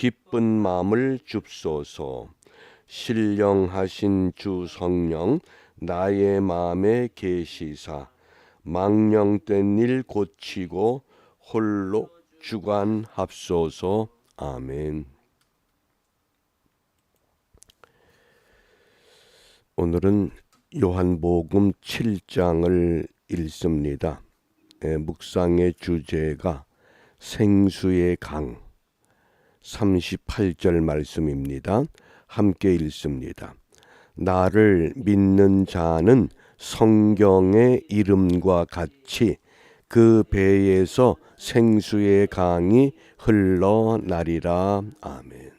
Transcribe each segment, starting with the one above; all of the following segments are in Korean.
기쁜 마음을 줍소서. 신령하신 주 성령 나의 마음에 계시사 망령된 일 고치고 홀로 주관합소서. 아멘. 오늘은 요한복음 7장을 읽습니다. 묵상의 주제가 생수의 강 38절 말씀입니다. 함께 읽습니다. 나를 믿는 자는 성경의 이름과 같이 그 배에서 생수의 강이 흘러나리라. 아멘.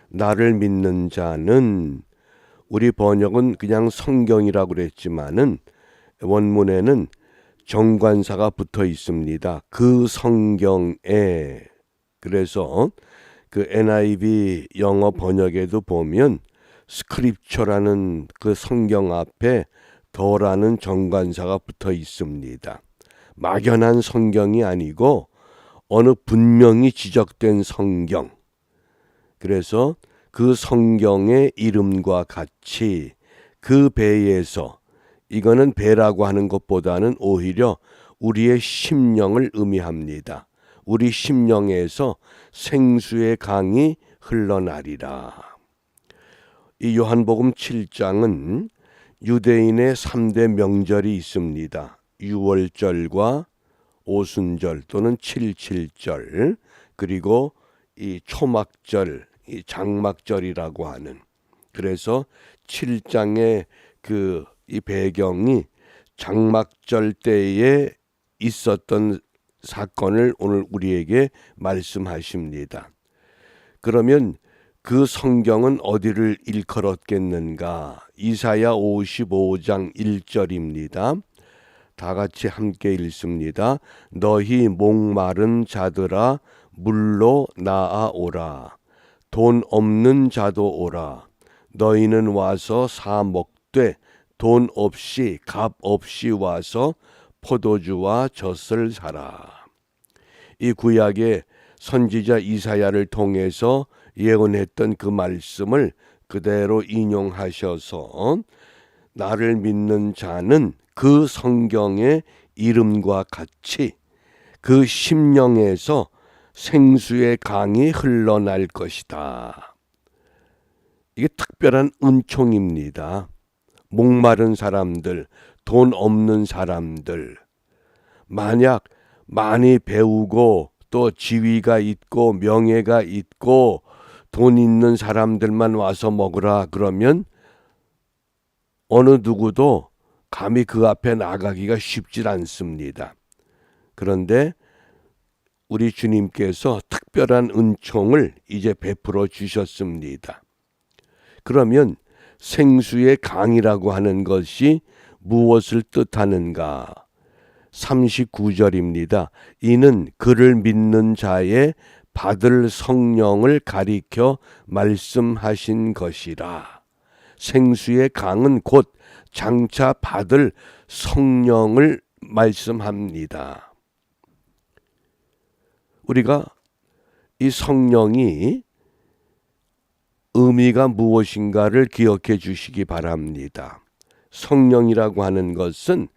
나를 믿는 자는, 우리 번역은 그냥 성경이라고 그랬지만은 원문에는 정관사가 붙어 있습니다. 그 성경에. 그래서 그 NIV 영어 번역에도 보면 스크립처라는 그 성경 앞에 더라는 정관사가 붙어 있습니다. 막연한 성경이 아니고 어느 분명히 지적된 성경. 그래서 그 성경의 이름과 같이 그 배에서, 이거는 배라고 하는 것보다는 오히려 우리의 심령을 의미합니다. 우리 심령에서 생수의 강이 흘러나리라. 이 요한복음 7장은 유대인의 3대 명절이 있습니다. 유월절과 오순절 또는 칠칠절, 그리고 이 초막절, 이 장막절이라고 하는. 그래서 7장의 이 배경이 장막절 때에 있었던 사건을 오늘 우리에게 말씀하십니다. 그러면 그 성경은 어디를 일컬었겠는가? 이사야 55장 1절입니다. 다 같이 함께 읽습니다. 너희 목마른 자들아 물로 나아오라. 돈 없는 자도 오라. 너희는 와서 사 먹되 돈 없이 값 없이 와서 포도주와 젖을 사라. 이 구약의 선지자 이사야를 통해서 예언했던 그 말씀을 그대로 인용하셔서 나를 믿는 자는 그 성경의 이름과 같이 그 심령에서 생수의 강이 흘러날 것이다. 이게 특별한 은총입니다. 목마른 사람들, 돈 없는 사람들, 만약 많이 배우고 또 지위가 있고 명예가 있고 돈 있는 사람들만 와서 먹으라 그러면 어느 누구도 감히 그 앞에 나가기가 쉽지 않습니다. 그런데 우리 주님께서 특별한 은총을 이제 베풀어 주셨습니다. 그러면 생수의 강이라고 하는 것이 무엇을 뜻하는가? 39절입니다. 이는 그를 믿는 자의 받을 성령을 가리켜 말씀하신 것이라. 생수의 강은 곧 장차 받을 성령을 말씀합니다. 우리가 이 성령이 의미가 무엇인가를 기억해 주시기 바랍니다. 성령이라고 하는 것은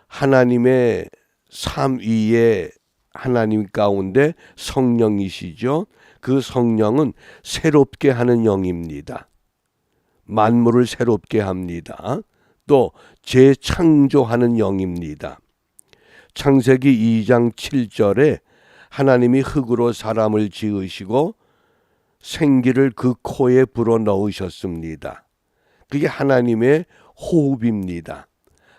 하나님의 삼위의 하나님 가운데 성령이시죠. 그 성령은 새롭게 하는 영입니다. 만물을 새롭게 합니다. 또 재창조하는 영입니다. 창세기 2장 7절에 하나님이 흙으로 사람을 지으시고 생기를 그 코에 불어 넣으셨습니다. 그게 하나님의 호흡입니다.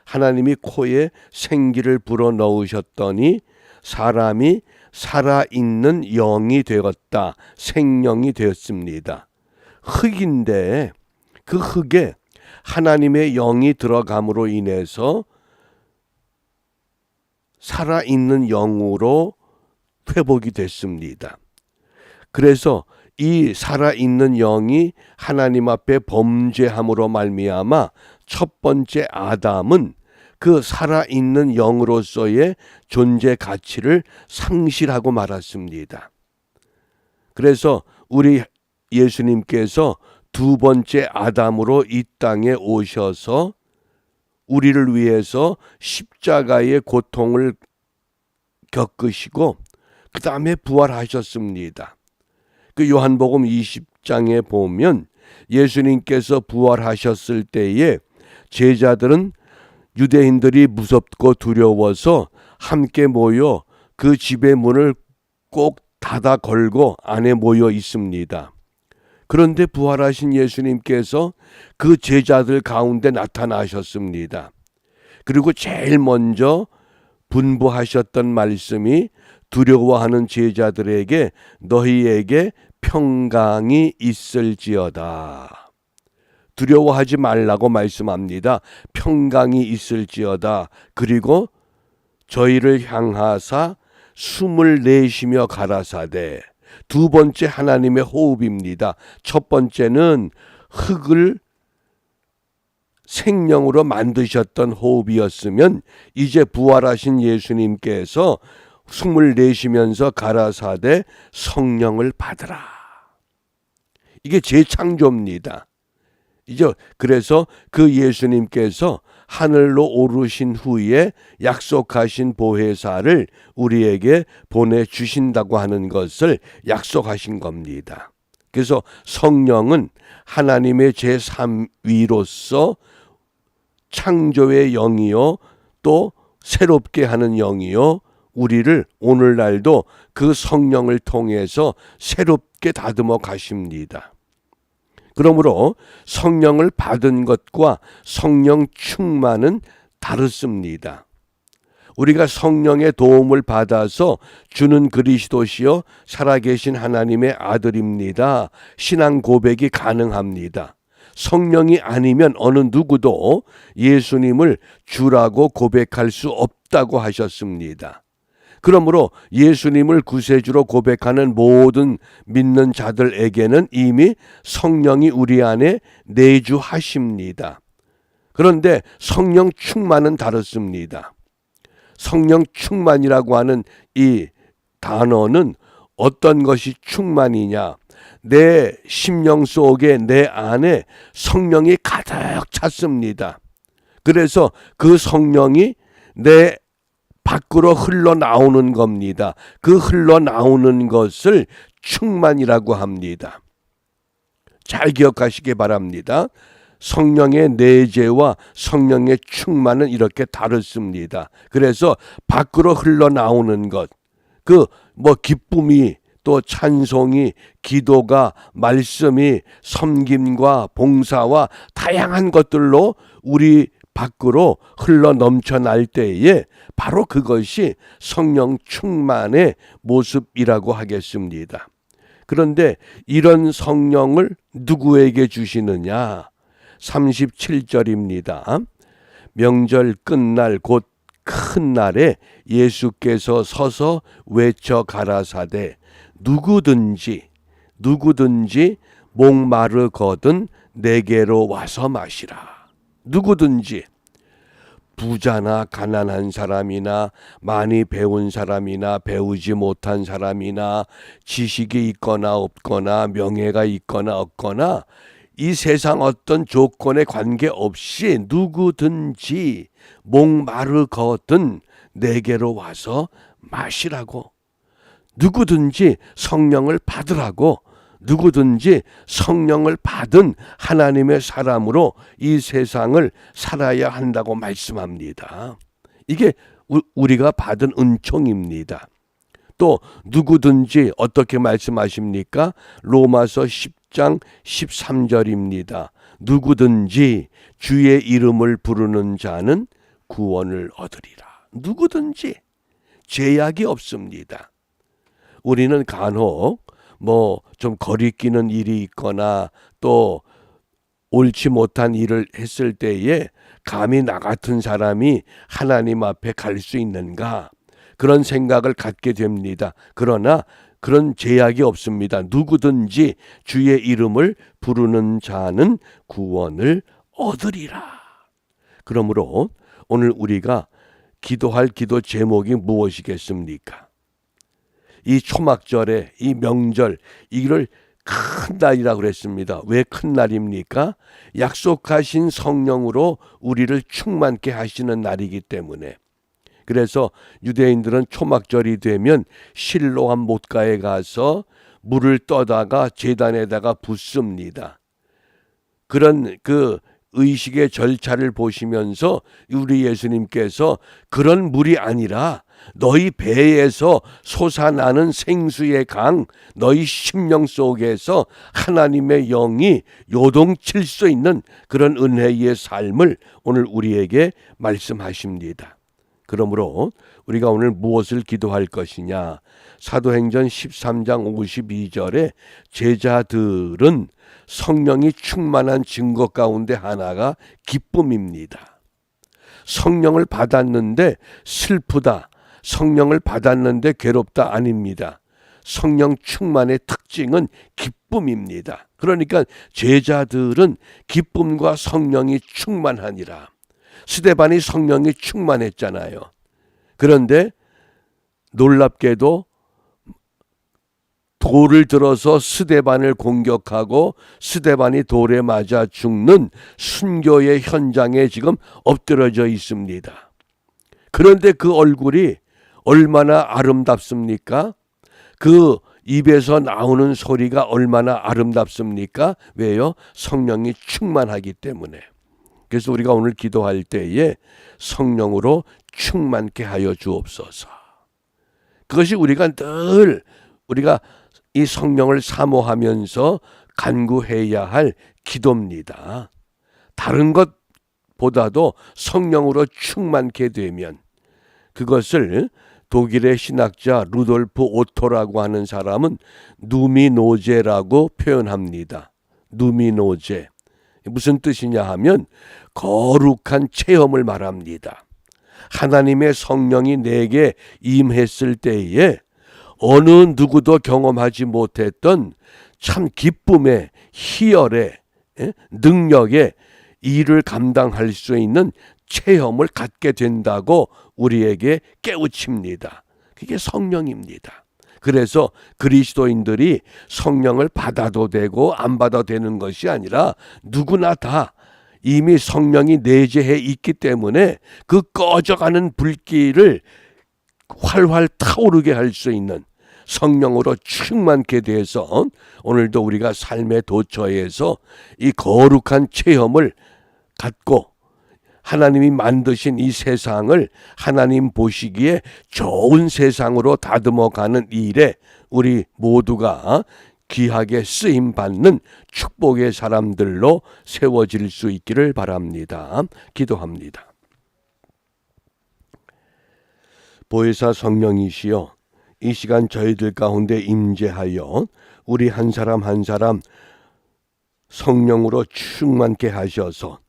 하나님이 코에 생기를 불어 넣으셨더니 사람이 살아있는 영이 되었다. 생명이 되었습니다. 흙인데 그 흙에 하나님의 영이 들어감으로 인해서 살아있는 영으로 회복이 됐습니다. 그래서 이 살아있는 영이 하나님 앞에 범죄함으로 말미암아 첫 번째 아담은 그 살아있는 영으로서의 존재 가치를 상실하고 말았습니다. 그래서 우리 예수님께서 두 번째 아담으로 이 땅에 오셔서 우리를 위해서 십자가의 고통을 겪으시고 그 다음에 부활하셨습니다. 그 요한복음 20장에 보면 예수님께서 부활하셨을 때에 제자들은 유대인들이 무섭고 두려워서 함께 모여 그 집의 문을 꼭 닫아 걸고 안에 모여 있습니다. 그런데 부활하신 예수님께서 그 제자들 가운데 나타나셨습니다. 그리고 제일 먼저 분부하셨던 말씀이 두려워하는 제자들에게 너희에게 평강이 있을지어다. 두려워하지 말라고 말씀합니다. 평강이 있을지어다. 그리고 저희를 향하사 숨을 내쉬며 가라사대. 두 번째 하나님의 호흡입니다. 첫 번째는 흙을 생명으로 만드셨던 호흡이었으면 이제 부활하신 예수님께서 숨을 내쉬면서 가라사대 성령을 받으라. 이게 재창조입니다. 이제 그래서 그 예수님께서 하늘로 오르신 후에 약속하신 보혜사를 우리에게 보내주신다고 하는 것을 약속하신 겁니다. 그래서 성령은 하나님의 제3위로서 창조의 영이요 또 새롭게 하는 영이요 우리를 오늘날도 그 성령을 통해서 새롭게 다듬어 가십니다. 그러므로 성령을 받은 것과 성령 충만은 다릅니다. 우리가 성령의 도움을 받아서 주는 그리스도시요 살아계신 하나님의 아들입니다. 신앙 고백이 가능합니다. 성령이 아니면 어느 누구도 예수님을 주라고 고백할 수 없다고 하셨습니다. 그러므로 예수님을 구세주로 고백하는 모든 믿는 자들에게는 이미 성령이 우리 안에 내주하십니다. 그런데 성령 충만은 다릅니다. 성령 충만이라고 하는 이 단어는 어떤 것이 충만이냐? 내 심령 속에 내 안에 성령이 가득 찼습니다. 그래서 그 성령이 내 밖으로 흘러나오는 겁니다. 그 흘러나오는 것을 충만이라고 합니다. 잘 기억하시기 바랍니다. 성령의 내재와 성령의 충만은 이렇게 다릅니다. 그래서 밖으로 흘러나오는 것, 기쁨이 또 찬송이, 기도가, 말씀이, 섬김과 봉사와 다양한 것들로 우리 밖으로 흘러 넘쳐날 때에 바로 그것이 성령 충만의 모습이라고 하겠습니다. 그런데 이런 성령을 누구에게 주시느냐? 37절입니다. 명절 끝날 곧 큰 날에 예수께서 서서 외쳐 가라사대 누구든지 목마르거든 내게로 와서 마시라. 누구든지 부자나 가난한 사람이나 많이 배운 사람이나 배우지 못한 사람이나 지식이 있거나 없거나 명예가 있거나 없거나 이 세상 어떤 조건에 관계없이 누구든지 목마르거든 내게로 와서 마시라고, 누구든지 성령을 받으라고, 누구든지 성령을 받은 하나님의 사람으로 이 세상을 살아야 한다고 말씀합니다. 이게 우리가 받은 은총입니다. 또 누구든지 어떻게 말씀하십니까? 로마서 10장 13절입니다. 누구든지 주의 이름을 부르는 자는 구원을 얻으리라. 누구든지 제약이 없습니다. 우리는 간혹 좀 거리끼는 일이 있거나 또 옳지 못한 일을 했을 때에 감히 나 같은 사람이 하나님 앞에 갈 수 있는가? 그런 생각을 갖게 됩니다. 그러나 그런 제약이 없습니다. 누구든지 주의 이름을 부르는 자는 구원을 얻으리라. 그러므로 오늘 우리가 기도할 기도 제목이 무엇이겠습니까? 이 초막절에 이 명절 이걸 큰 날이라고 그랬습니다. 왜 큰 날입니까? 약속하신 성령으로 우리를 충만케 하시는 날이기 때문에. 그래서 유대인들은 초막절이 되면 실로암 못가에 가서 물을 떠다가 제단에다가 붓습니다. 그런 그 의식의 절차를 보시면서 우리 예수님께서 그런 물이 아니라 너희 배에서 솟아나는 생수의 강, 너희 심령 속에서 하나님의 영이 요동칠 수 있는 그런 은혜의 삶을 오늘 우리에게 말씀하십니다. 그러므로 우리가 오늘 무엇을 기도할 것이냐? 사도행전 13장 52절에 제자들은 성령이 충만한 증거 가운데 하나가 기쁨입니다. 성령을 받았는데 슬프다, 성령을 받았는데 괴롭다 아닙니다. 성령 충만의 특징은 기쁨입니다. 그러니까 제자들은 기쁨과 성령이 충만하니라. 스데반이 성령이 충만했잖아요. 그런데 놀랍게도 돌을 들어서 스데반을 공격하고 스데반이 돌에 맞아 죽는 순교의 현장에 지금 엎드려져 있습니다. 그런데 그 얼굴이 얼마나 아름답습니까? 그 입에서 나오는 소리가 얼마나 아름답습니까? 왜요? 성령이 충만하기 때문에. 그래서 우리가 오늘 기도할 때에 성령으로 충만케 하여 주옵소서. 그것이 우리가 늘 우리가 이 성령을 사모하면서 간구해야 할 기도입니다. 다른 것보다도 성령으로 충만케 되면 그것을 독일의 신학자 루돌프 오토라고 하는 사람은 누미노제라고 표현합니다. 누미노제. 무슨 뜻이냐 하면 거룩한 체험을 말합니다. 하나님의 성령이 내게 임했을 때에 어느 누구도 경험하지 못했던 참 기쁨의 희열의 능력의 일을 감당할 수 있는 체험을 갖게 된다고 우리에게 깨우칩니다. 그게 성령입니다. 그래서 그리스도인들이 성령을 받아도 되고 안 받아도 되는 것이 아니라 누구나 다 이미 성령이 내재해 있기 때문에 그 꺼져가는 불길을 활활 타오르게 할 수 있는 성령으로 충만케 돼서 오늘도 우리가 삶의 도처에서 이 거룩한 체험을 갖고 하나님이 만드신 이 세상을 하나님 보시기에 좋은 세상으로 다듬어가는 일에 우리 모두가 귀하게 쓰임받는 축복의 사람들로 세워질 수 있기를 바랍니다. 기도합니다. 보혜사 성령이시여, 이 시간 저희들 가운데 임재하여 우리 한 사람 한 사람 성령으로 충만케 하셔서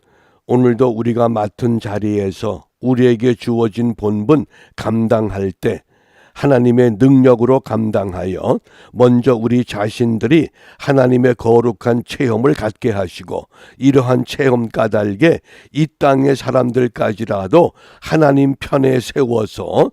오늘도 우리가 맡은 자리에서 우리에게 주어진 본분 감당할 때 하나님의 능력으로 감당하여 먼저 우리 자신들이 하나님의 거룩한 체험을 갖게 하시고 이러한 체험 까닭에 이 땅의 사람들까지라도 하나님 편에 세워서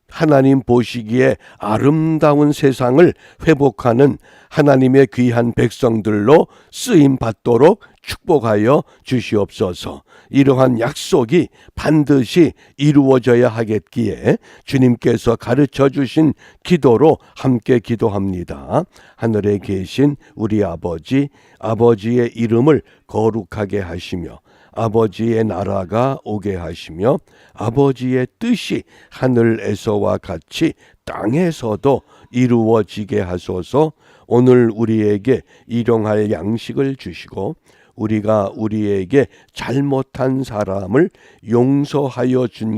하나님 보시기에 아름다운 세상을 회복하는 하나님의 귀한 백성들로 쓰임 받도록 축복하여 주시옵소서. 이러한 약속이 반드시 이루어져야 하겠기에 주님께서 가르쳐 주신 기도로 함께 기도합니다. 하늘에 계신 우리 아버지, 아버지의 이름을 거룩하게 하시며 아버지의 나라가 오게 하시며 아버지의 뜻이 하늘에서와 같이 땅에서도 이루어지게 하소서. 오늘 우리에게 일용할 양식을 주시고 우리가 우리에게 잘못한 사람을 용서하여 준